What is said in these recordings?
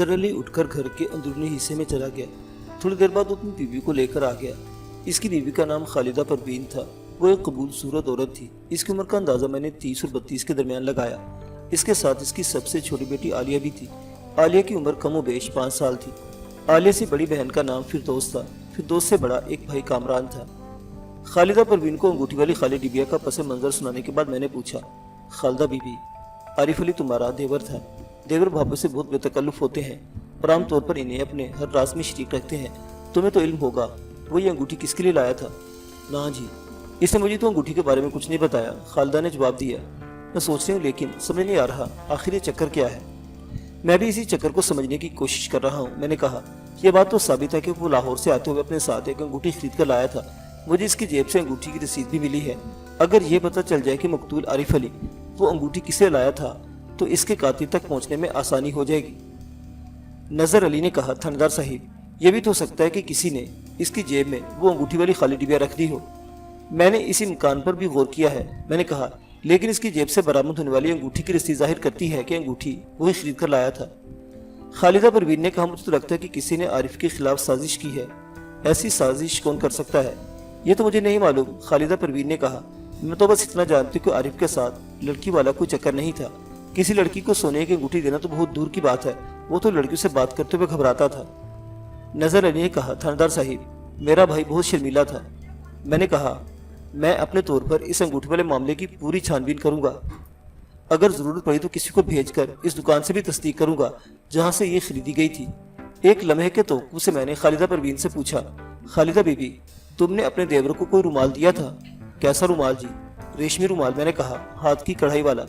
नजर अली उठकर घर के अंदरूनी हिस्से में चला गया। थोड़ी देर बाद वो अपनी बीवी को लेकर आ गया। इसकी बीवी का नाम खालिदा परवीन था। वो एक कबूल सूरत औरत थी। इसकी उम्र का अंदाजा मैंने 30 और 32 के दरमियान लगाया। इसके साथ इसकी सबसे छोटी बेटी आलिया भी थी। आलिया की उम्र कम बेश 5 साल थी। आलिया से बड़ी बहन का नाम फिरदौस था। फिरदौस से बड़ा एक भाई कामरान था। खालिदा परवीन को अंगूठी वाली खाली डिबिया का पस मंजर सुनाने के बाद मैंने पूछा, खालिदा बीबी, आरिफ अली तुम्हारा देवर था। देवर भाभों से बहुत बेतकल्लुफ होते हैं और आमतौर पर इन्हें अपने हर राज में शरीक रखते हैं। तुम्हें तो इल्म होगा वो ये अंगूठी किसके लिए लाया था? ना जी, इसने मुझे तो अंगूठी के बारे में कुछ नहीं बताया, खालिदा ने जवाब दिया। मैं सोच रही हूँ लेकिन समझ नहीं आ रहा आखिर ये चक्कर क्या है। मैं भी इसी चक्कर को समझने की कोशिश कर रहा हूँ। मैंने कहा, यह बात तो साबित है कि वो लाहौर से आते हुए अपने साथ एक अंगूठी खरीद कर लाया था। मुझे इसकी जेब से अंगूठी की रसीद भी मिली है। अगर ये पता चल जाए कि मकतूल आरिफ अली वो अंगूठी किसे लाया था तो इसके कातिल तक पहुंचने में आसानी हो जाएगी। नजर अली ने कहा, थानेदार साहिब, यह भी तो हो सकता है कि किसी ने इसकी जेब में वो अंगूठी वाली खाली डिबिया रख दी हो। मैंने इस इम्कान पर भी गौर किया है। मैंने कहा, लेकिन इसकी जेब से बरामद होने वाली अंगूठी की रसीद जाहिर करती है कि अंगूठी वही खरीद कर लाया था। खालिदा परवीन ने कहा, मुझे तो लगता है कि किसी ने आरिफ के खिलाफ साजिश की है। ऐसी साजिश कौन कर सकता है ये तो मुझे नहीं मालूम। खालिदा परवीन ने कहा, मैं तो बस इतना जानती हूँ कि आरिफ के साथ लड़की वाला कोई चक्कर नहीं था। किसी लड़की को सोने की अंगूठी देना तो बहुत दूर की बात है, वो तो लड़कियों से बात करते हुए घबराता था। नजर अली ने कहा, थानेदार साहिब, मेरा भाई बहुत शर्मीला था। मैंने कहा, मैं अपने तौर पर इस अंगूठी वाले मामले की पूरी छानबीन करूंगा। अगर जरूरत पड़ी तो किसी को भेजकर इस दुकान से भी तस्दीक करूंगा जहां से ये खरीदी गई थी। एक लम्हे के तौक़ुफ़ से मैंने खालिदा परवीन से पूछा, खालिदा बीबी, तुमने अपने देवर को कोई रुमाल दिया था? कैसा रुमाल जी? रेशमी रुमाल। मैंने कहा, हाथ की कढ़ाई वाला।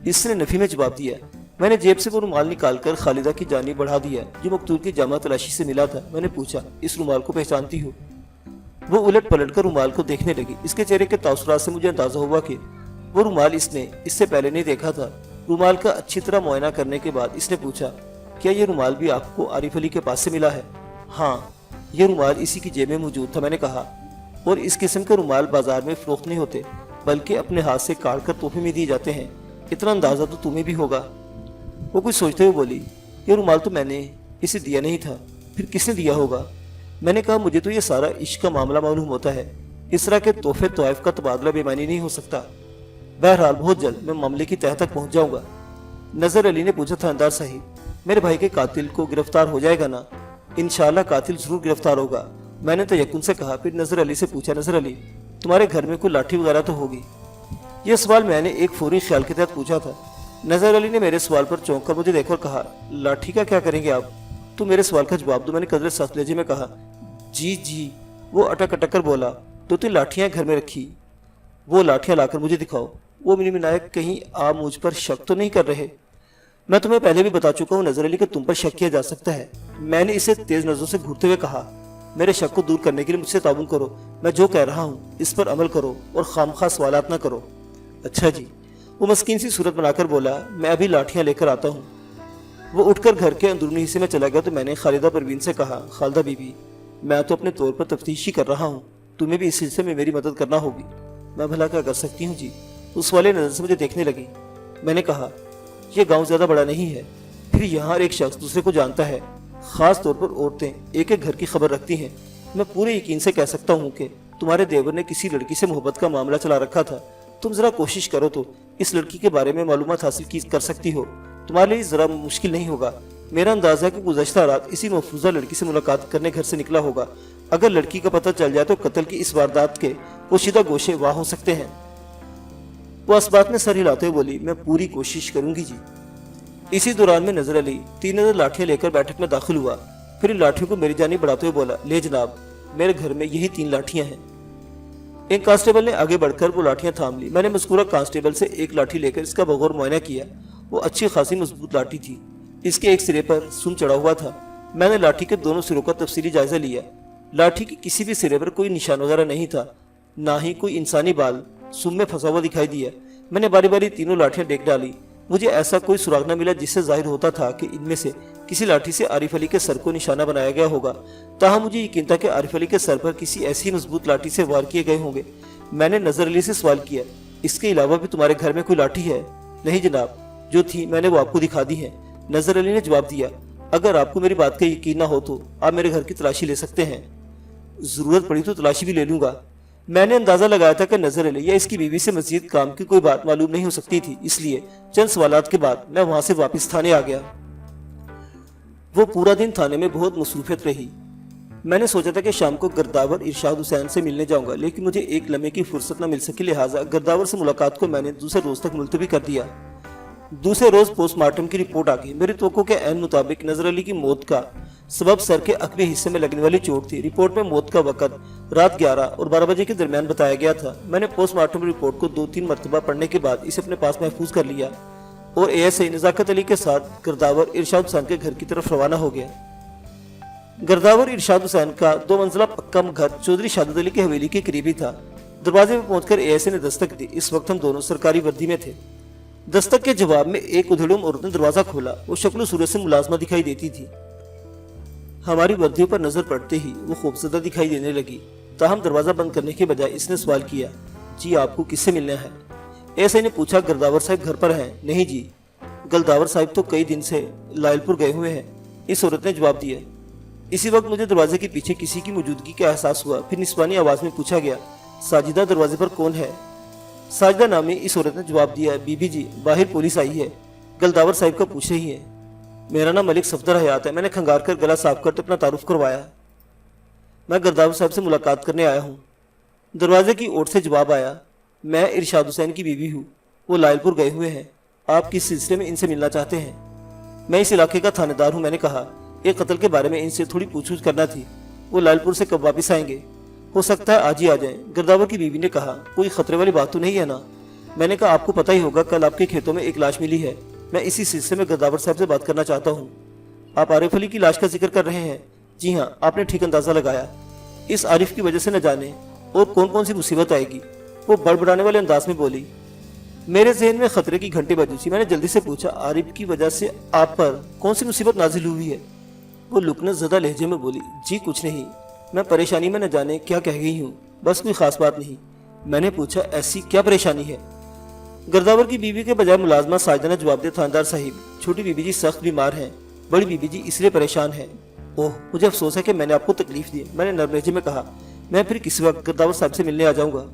इसने नफी में जवाब दिया। मैंने जेब से वो रुमाल निकालकर खालिदा की जानिब बढ़ा दिया जो मकतूल की जामा तलाशी से मिला था। मैंने पूछा, इस रुमाल को पहचानती हो? वो उलट पलट कर रुमाल को देखने लगी। इसके चेहरे के तासुरात से मुझे अंदाजा हुआ कि वो रुमाल इसने इससे पहले नहीं देखा था। रुमाल का अच्छी तरह मुआयना करने के बाद इसने पूछा, क्या ये रुमाल भी आपको आरिफ अली के पास से मिला है? हाँ, ये रुमाल इसी की जेब में मौजूद था। मैंने कहा, और इस किस्म के रुमाल बाजार में फरोख्त नहीं होते बल्कि अपने हाथ से काट कर तोहफे में दिए जाते हैं। इतना अंदाजा तो तुम्हें भी होगा। वो कुछ सोचते हुए बोली, ये रुमाल तो मैंने इसे दिया नहीं था, फिर किसने दिया होगा? मैंने कहा, मुझे तो ये सारा इश्क का मामला मालूम होता है। इस तरह के तोहफे तोइफ का तबादला बेमानी नहीं हो सकता। बहरहाल बहुत जल्द मैं मामले की तह तक पहुंच जाऊंगा। नजर अली ने पूछा, थानेदार साहिब, मेरे भाई के कातिल को गिरफ्तार हो जाएगा ना? इंशाल्लाह कातिल जरूर गिरफ्तार होगा। मैंने तयक्कुन से कहा। फिर नजर अली से पूछा, नजर अली, तुम्हारे घर में कोई लाठी वगैरह तो होगी? यह सवाल मैंने एक फौरी ख्याल के तहत पूछा था। नजर अली ने मेरे सवाल पर चौंक कर मुझे देखकर कहा, लाठी का क्या करेंगे आप? तुम मेरे सवाल का जवाब दो। मैंने कदरे सख्त लहजे में कहा, जी जी। वो अटक अटक कर बोला, 2-3 लाठियां घर में रखी। वो लाठियां लाकर मुझे दिखाओ। वो मिनमिनायक, कहीं आप मुझ पर शक तो नहीं कर रहे? मैं तुम्हें पहले भी बता चुका हूँ नजर अली कि तुम पर शक किया जा सकता है। मैंने इसे तेज नजरों से घूरते हुए कहा, मेरे शक को दूर करने के लिए मुझसे ताउन करो। मैं जो कह रहा हूँ इस पर अमल करो और खामखा सवालात ना करो। अच्छा जी। वो मस्कीन सी सूरत बनाकर बोला, मैं अभी लाठियां लेकर आता हूँ। वो उठकर घर के अंदरूनी हिस्से में चला गया तो मैंने खालिदा परवीन से कहा, खालिदा बीबी, मैं तो अपने तौर पर तफ्तीश ही कर रहा हूँ, तुम्हें भी इस सिलसिले में मेरी मदद करना होगी। मैं भला क्या कर सकती हूँ जी? उस वाले नजर से मुझे देखने लगी। मैंने कहा, यह गांव ज्यादा बड़ा नहीं है, फिर यहाँ एक शख्स दूसरे को जानता है। खास तौर पर औरतें एक एक घर की खबर रखती हैं। मैं पूरे यकीन से कह सकता हूँ कि तुम्हारे देवर ने किसी लड़की से मोहब्बत का मामला चला रखा था। तुम जरा कोशिश करो तो इस लड़की के बारे में मालूमात हासिल कर सकती हो। तुम्हारे लिए जरा मुश्किल नहीं होगा। मेरा अंदाजा है कि गुज़श्ता रात इसी महफूजा लड़की से मुलाकात करने घर से निकला होगा। अगर लड़की का पता चल जाए तो कत्ल की इस वारदात के पोशीदा गोशे वाह हो सकते हैं। वो इस बात में सर हिलाते हुए बोली, मैं पूरी कोशिश करूंगी जी। इसी दौरान में नजर अली 3 लाठियां लेकर बैठक में दाखिल हुआ। फिर इन लाठियों को मेरी जानिब बढ़ाते हुए बोला, ले जनाब, मेरे घर में यही 3 लाठियां हैं। एक कांस्टेबल ने आगे बढ़कर वो लाठियां थाम ली। मैंने मज़कूरा कांस्टेबल से एक लाठी लेकर इसका बगौर मुआयना किया। वो अच्छी खासी मजबूत लाठी थी। इसके एक सिरे पर सुन चढ़ा हुआ था। मैंने लाठी के दोनों सिरों का तफसीली जायजा लिया। लाठी के किसी भी सिरे पर कोई निशान वगैरह नहीं था, ना ही कोई इंसानी बाल सुम में फंसा हुआ दिखाई दिया। मैंने बारी बारी तीनों लाठियां देख डाली। मुझे ऐसा कोई सुराग न मिला जिससे जाहिर होता था कि इनमें से किसी लाठी से आरिफ अली के सर को निशाना बनाया गया होगा। ताहम मुझे यकीन था कि आरिफ अली के सर पर किसी ऐसी मजबूत लाठी से वार किए गए होंगे। मैंने नजर अली से सवाल किया, इसके अलावा भी तुम्हारे घर में कोई लाठी है? नहीं जनाब, जो थी मैंने वो आपको दिखा दी है। नजर अली ने जवाब दिया, अगर आपको मेरी बात का यकीन ना हो तो आप मेरे घर की तलाशी ले सकते हैं। जरूरत पड़ी तो तलाशी भी ले लूंगा। मैंने अंदाजा लगाया था कि नजर अली या इसकी बीवी से मजीद काम की कोई बात मालूम नहीं हो सकती थी, इसलिए चंद सवालात के बाद मैं वहां से वापस थाने आ गया। वो पूरा दिन थाने में बहुत मसरूफियत रही। मैंने सोचा था कि शाम को गिरदावर इरशाद हुसैन से मिलने जाऊंगा, लेकिन मुझे एक लम्हे की फुर्सत न मिल सकी, लिहाजा गिरदावर से मुलाकात को मैंने दूसरे रोज तक मुलतवी कर दिया। दूसरे रोज पोस्टमार्टम की रिपोर्ट आ गई। मेरी तवक्को के ऐन मुताबिक नजर अली की मौत का सबब सर के अकबी हिस्से में लगने वाली चोट थी। रिपोर्ट में मौत का वक्त रात 11 और 12 बजे के दरमियान बताया गया था। मैंने पोस्टमार्टम रिपोर्ट को 2-3 मरतबा पढ़ने के बाद इसे अपने पास महफूज कर लिया और एएसआई नजाकत अली के साथ गिरदावर इरशाद हुसैन के घर की तरफ रवाना हो गया। गिरदावर इरशाद हुसैन का 2 मंजिला पक्का घर चौधरी शादत अली की हवेली के करीब ही था। दरवाजे में पहुंचकर एएसआई ने दस्तक दी। इस वक्त हम दोनों सरकारी वर्दी में थे। दस्तक के जवाब में एक उधेड़ुम औरत ने दरवाजा खोला। वो शक्ल सूरत से मुलाजमा दिखाई देती थी। हमारी वर्दियों पर नजर पड़ते ही वो खूबसूरत दिखाई देने लगी। ताहम दरवाजा बंद करने के बजाय इसने सवाल किया, जी आपको किससे मिलना है? एएसआई ने पूछा, गिरदावर साहब घर पर हैं? नहीं जी, गिरदावर साहब तो कई दिन से लायलपुर गए हुए हैं, इस औरत ने जवाब दिया। इसी वक्त मुझे दरवाजे के पीछे किसी की मौजूदगी का एहसास हुआ। फिर निस्वानी आवाज में पूछा गया, साजिदा दरवाजे पर कौन है? साजिदा नामी इस औरत ने जवाब दिया, बीबी जी बाहर पुलिस आई है, गिरदावर साहब का पूछ रही है। मेरा नाम मलिक सफदर हयात है। मैंने खंगार कर गला साफ करते अपना तारुफ करवाया। मैं गिरदावर साहब से मुलाकात करने आया हूँ। दरवाजे की ओर से जवाब आया, मैं इरशाद हुसैन की बीवी हूँ, वो लायलपुर गए हुए हैं, आप किस सिलसिले में इनसे मिलना चाहते हैं? मैं इस इलाके का थानेदार हूँ। मैंने कहा, एक कत्ल के बारे में इनसे थोड़ी पूछूछ करना थी। वो लायलपुर से कब वापस आएंगे? हो सकता है आज ही आ जाएं। गिरदावर की बीवी ने कहा, कोई खतरे वाली बात तो नहीं है ना? मैंने कहा, आपको पता ही होगा कल आपके खेतों में एक लाश मिली है। मैं इसी सिलसिले में गिरदावर साहब से बात करना चाहता हूँ। आप आरिफ अली की लाश का जिक्र कर रहे हैं? जी हाँ, आपने ठीक अंदाजा लगाया। इस आरिफ की वजह से न जाने और कौन कौन सी मुसीबत आएगी। वो बड़बड़ाने वाले अंदाज में बोली। मेरे जहन में खतरे की घंटी बजी थी। मैंने जल्दी से पूछा, आरिफ की वजह से आप पर कौन सी मुसीबत नाजिल हुई है? वो लुकने ज़दा लहजे में बोली, जी कुछ नहीं, मैं परेशानी में न जाने क्या कह गई हूँ, बस कोई खास बात नहीं। मैंने पूछा, ऐसी क्या परेशानी है? गिरदावर की बीवी के बजाय मुलाजमा साजिदा ने जवाब दिया, थानेदार साहिब, छोटी बीबी जी सख्त बीमार हैं, बड़ी बीबी जी इसलिए परेशान है। ओह, मुझे अफसोस है कि मैंने आपको तकलीफ दी। मैंने नर्म लहजे में कहा, मैं फिर किसी वक्त गिरदावर साहब से मिलने आ जाऊंगा।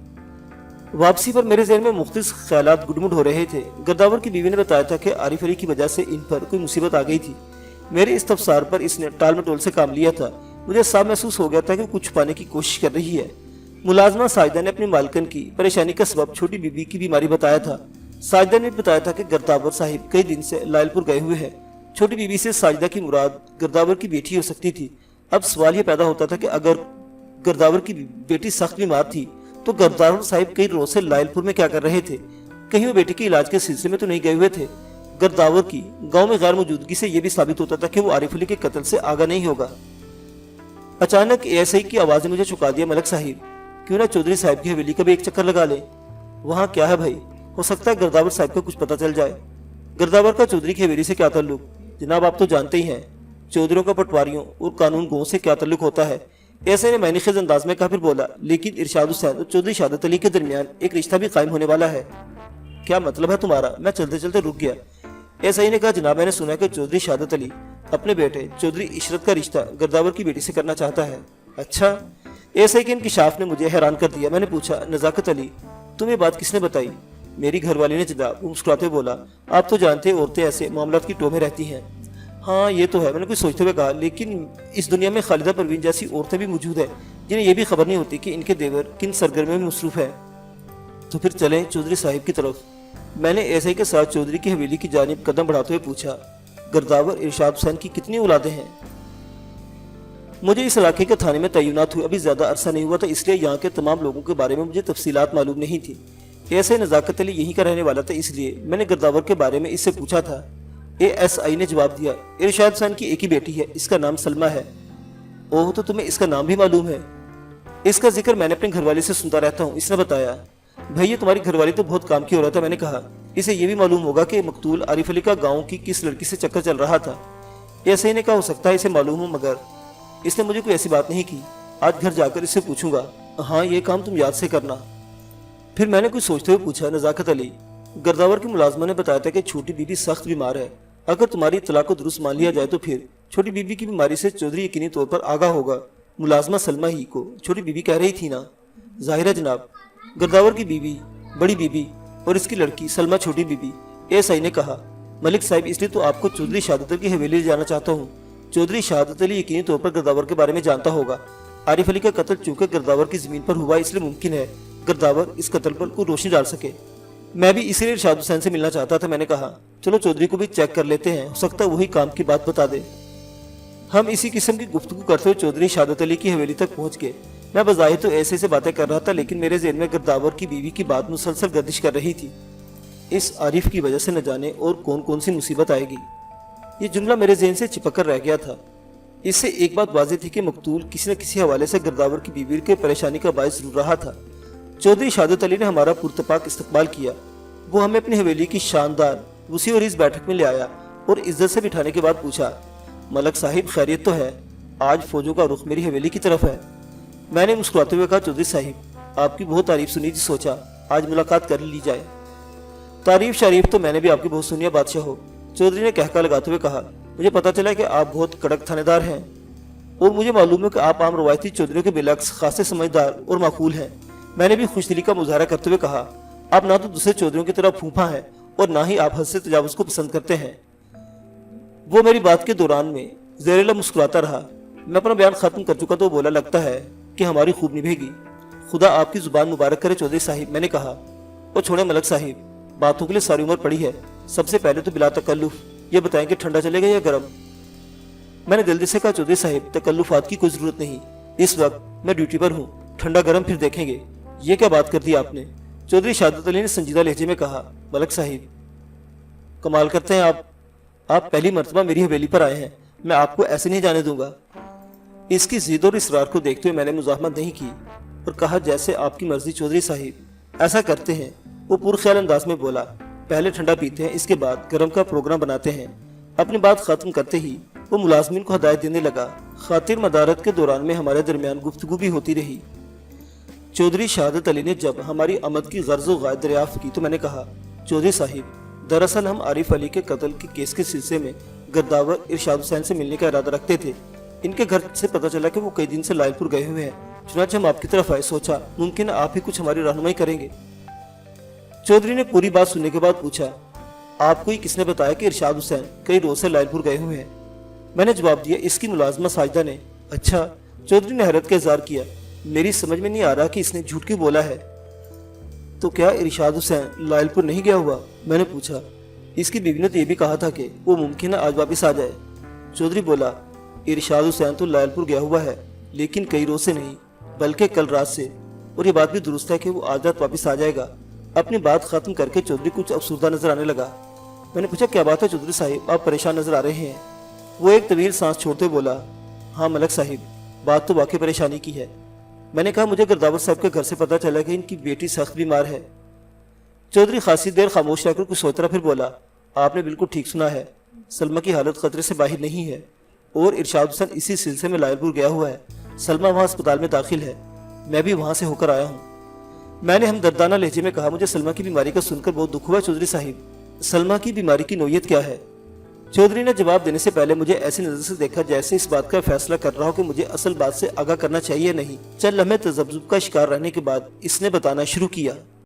वापसी पर मेरे जहन में मुख्तलिफ ख्यालात गुडमुड हो रहे थे। गिरदावर की बीवी ने बताया था कि आरिफ अली की वजह से इन पर कोई मुसीबत आ गई थी। मेरे इस तफसार पर इसने टाल मटोल से काम लिया था। मुझे साफ महसूस हो गया था कि कुछ छुपाने की कोशिश कर रही है। मुलाजमा साजिदा ने अपनी मालकन की परेशानी का सबब छोटी बीबी की बीमारी बताया था। साजिदा ने बताया था कि गिरदावर साहिब कई दिन से लायलपुर गए हुए हैं। छोटी बीबी से साजिदा की मुराद गिरदावर की बेटी हो सकती थी। अब सवाल यह पैदा होता था कि अगर गिरदावर की बेटी सख्त बीमार थी तो गिरदावर साहिब कई रोज से लायलपुर में क्या कर रहे थे? कहीं वो बेटी के इलाज के सिलसिले में तो नहीं गए हुए थे? गिरदावर की गांव में गैर मौजूदगी से यह भी साबित होता था कि वो आरिफ अली के कत्ल से आगा नहीं होगा। अचानक एएसआई की आवाज ने मुझे चुका दिया, मलक साहिब, क्यों ना चौधरी साहब की हवेली का भी एक चक्कर लगा ले? वहाँ क्या है भाई? हो सकता है गिरदावर साहब का कुछ पता चल जाए। गिरदावर का चौधरी की हवेली से क्या ताल्लुक? जनाब आप तो जानते ही हैं, चौधरियों का पटवारियों और कानून गों से क्या ताल्लुक होता है। ऐसे ने मैंने खेज अंदाज में कहा। फिर बोला, लेकिन इरशाद हुसैन और चौधरी शादत अली के दरमियान एक रिश्ता भी कायम होने वाला है। क्या मतलब है तुम्हारा? मैं चलते चलते रुक गया। एसआई ने कहा, जनाब मैंने सुना कि चौधरी शादत अली अपने बेटे चौधरी इशरत का रिश्ता गिरदावर की बेटी से करना चाहता है। अच्छा। एसआई के इंकिशाफ ने मुझे हैरान कर दिया। मैंने पूछा, नजाकत अली तुम्हें बात किसने बताई? मेरी घरवाली ने जनाब। मुस्कुराते बोला, आप तो जानते औरतें ऐसे मामलात की टोह में रहती हैं। हाँ ये तो है, मैंने कुछ सोचते हुए कहा, लेकिन इस दुनिया में खालिदा परवीन जैसी औरतें भी मौजूद है जिन्हें यह भी खबर नहीं होती कि इनके देवर किन सरगर्मियों में मसरूफ है। तो फिर चलें चौधरी साहिब की तरफ। मैंने एसआई के साथ चौधरी की हवेली की जानिब कदम बढ़ाते हुए पूछा, गिरदावर इरशाद हुसैन की कितनी औलादें हैं? मुझे इस इलाके के थाने में तैनात हुए अभी ज्यादा अरसा नहीं हुआ था, इसलिए यहाँ के तमाम लोगों के बारे में मुझे तफसीलात मालूम नहीं थी। एसआई नजाकत अली यहीं का रहने वाला था, इसलिए मैंने गिरदावर के बारे में इससे पूछा था। एएसआई ने जवाब दिया, इरशाद हुसैन की एक ही बेटी है, इसका नाम सलमा है। ओह, तो तुम्हें इसका नाम भी मालूम है? इसका जिक्र मैंने अपने घरवाली से सुनता रहता हूँ, इसने बताया। भैया तुम्हारी घरवाली तो बहुत काम की औरत है। मैंने कहा, इसे ये भी मालूम होगा कि मकतूल आरिफ अली का गाँव की किस लड़की से चक्कर चल रहा था। एएसआई ने कहा, हो सकता है इसे मालूम हो, मगर इसने मुझे कोई ऐसी बात नहीं की। आज घर जाकर इससे पूछूंगा। हाँ ये काम तुम याद से करना। फिर मैंने कुछ सोचते हुए पूछा, नजाकत अली गिरदावर की मुलाजमा ने बताया था कि छोटी बीबी सख्त बीमार है। अगर तुम्हारी इत्तला को दुरुस्त मान लिया जाए तो फिर छोटी बीबी की बीमारी से चौधरी यकीनी तौर पर आगाह होगा। मुलाजमा सलमा ही को छोटी बीबी कह रही थी ना? ज़ाहिर है जनाब। गर्दावर की बीवी, बड़ी बीबी और इसकी लड़की सलमा छोटी बीबी। एएसआई ने कहा। मलिक साहब, इसलिए तो आपको चौधरी शहादत अली की हवेली ले जाना चाहता हूँ। चौधरी शहादत अली यकीनी तौर पर गर्दावर के बारे में जानता होगा। आरिफ अली का कत्ल चूंकि गर्दावर की जमीन पर हुआ, इसलिए मुमकिन है गर्दावर इस कत्ल पर कोई रोशनी डाल सके। मैं भी इसीलिए इरशाद हुसैन से मिलना चाहता था। मैंने कहा चलो चौधरी को भी चेक कर लेते हैं, हो सकता है वही काम की बात बता दे। हम इसी किस्म की गुफ्तगू करते हुए चौधरी शहादत अली की हवेली तक पहुंच गए। मैं बज़ाहिर तो ऐसे बातें कर रहा था, लेकिन मेरे ज़हन में गर्दावर की बीवी की बात मुसलसल गर्दिश कर रही थी। इस आरिफ की वजह से न जाने और कौन कौन सी मुसीबत आएगी, ये जुमला मेरे ज़हन से चिपक कर रह गया था। इससे एक बात वाज़ेह थी कि मकतूल किसी न किसी हवाले से गर्दावर की बीवी के परेशानी का बायस जरूर रहा था। चौधरी शहादत अली ने हमारा पुरतपाक इस्तकबाल किया। वो हमें अपनी हवेली की शानदार वसी और इस बैठक में ले आया और इज्जत से बिठाने के बाद पूछा, मलक साहिब खैरियत तो है? आज फौजों का रुख मेरी हवेली की तरफ है। मैंने मुस्कुराते हुए कहा, चौधरी साहिब आपकी बहुत तारीफ सुनी थी, सोचा आज मुलाकात कर ली जाए। तारीफ शरीफ तो मैंने भी आपकी बहुत सुनी है बादशाह हो। चौधरी ने कहका लगाते हुए कहा, मुझे पता चला कि आप बहुत कड़क थानेदार हैं और मुझे मालूम है कि आप आम रवायती चौधरियों के बिलक्स खासे समझदार और माकूल हैं। मैंने भी खुशदिली का मुजाहरा करते हुए कहा, आप ना तो दूसरे चौधरियों की तरह फूफा हैं और ना ही आप हद से तजावुज को पसंद करते हैं। वो मेरी बात के दौरान में ज़हरीला मुस्कुराता रहा। मैं अपना बयान खत्म कर चुका तो बोला, लगता है कि हमारी खूब निभेगी। खुदा आपकी जुबान मुबारक करे चौधरी साहिब। मैंने कहा, और छोड़े मलक साहिब, बातों के लिए सारी उम्र पड़ी है। सबसे पहले तो बिला तकल्लुफ ये बताएं कि ठंडा चलेगा या गर्म? मैंने जल्दी से कहा, चौधरी साहिब तकल्लुफात की कोई जरूरत नहीं, इस वक्त मैं ड्यूटी पर हूँ, ठंडा गर्म फिर देखेंगे। ये क्या बात कर दी आपने? चौधरी शहादत अली ने संजीदा लहजे में कहा, मलक साहिब कमाल करते हैं आप पहली मर्तबा मेरी हवेली पर आए हैं, मैं आपको ऐसे नहीं जाने दूंगा। इसकी जिद और इसरार को देखते हुए मैंने मुज़ाहमत नहीं की और कहा, जैसे आपकी मर्जी चौधरी साहिब, ऐसा करते हैं। वो पुरख्याल अंदाज में बोला, पहले ठंडा पीते हैं, इसके बाद गर्म का प्रोग्राम बनाते हैं। अपनी बात खत्म करते ही वो मुलाजमीन को हदायत देने लगा। खातिर मदारत के दौरान में हमारे दरमियान गुफ्तगू भी होती रही। चौधरी शहादत अली ने जब हमारी आमद की गर्ज व गायत दरियाफ्त की तो मैंने कहा, चौधरी साहिब दरअसल हम आरिफ अली के कत्ल के केस के सिलसिले में गर्दावर इरशाद हुसैन से मिलने का इरादा रखते थे। इनके घर से पता चला कि वो कई दिन से लायलपुर गए हुए हैं। चुनांचे हम आपकी तरफ आए, सोचा मुमकिन आप ही कुछ हमारी रहनुमाई करेंगे। चौधरी ने पूरी बात सुनने के बाद पूछा, आपको ही किसने बताया कि इरशाद हुसैन कई रोज से लायलपुर गए हुए हैं? मैंने जवाब दिया, इसकी मुलाजमा साजिदा ने। अच्छा। चौधरी ने हैरत का इजहार किया, मेरी समझ में नहीं आ रहा कि इसने झूठ क्यों बोला है। तो क्या इरशाद हुसैन लायलपुर नहीं गया हुआ? मैंने पूछा। इसकी बीवी ने तो ये भी कहा था कि वो मुमकिन है आज वापस आ जाए। चौधरी बोला, इरशाद हुसैन तो लायलपुर गया हुआ है, लेकिन कई रोज से नहीं बल्कि कल रात से, और ये बात भी दुरुस्त है कि वो आज रात वापस आ जाएगा। अपनी बात खत्म करके चौधरी कुछ अफसुर्दा नजर आने लगा। मैंने पूछा, क्या बात है चौधरी साहिब, आप परेशान नजर आ रहे हैं? वो एक तवील सांस छोड़ते बोला, हाँ मलक साहिब, बात तो वाकई परेशानी की है। मैंने कहा, मुझे गर्दावर साहब के घर से पता चला कि इनकी बेटी सख्त बीमार है। चौधरी खासी देर खामोश रहकर कुछ सोचता फिर बोला, आपने बिल्कुल ठीक सुना है, सलमा की हालत खतरे से बाहर नहीं है और इरशाद हुसैन इसी सिलसिले में लायलपुर गया हुआ है। सलमा वहाँ अस्पताल में दाखिल है, मैं भी वहाँ से होकर आया हूँ। मैंने हमदर्दाना लहजे में कहा, मुझे सलमा की बीमारी का सुनकर बहुत दुख हुआ चौधरी साहिब, सलमा की बीमारी की नौयत क्या है? चौधरी ने जवाब देने से पहले मुझे ऐसी नजर से देखा जैसे इस बात का फैसला कर रहा हो कि मुझे असल बात से आगाह करना चाहिए नहीं। चल लम्हे तजब्जुब का शिकार रहने के बाद इसने बताना शुरू किया।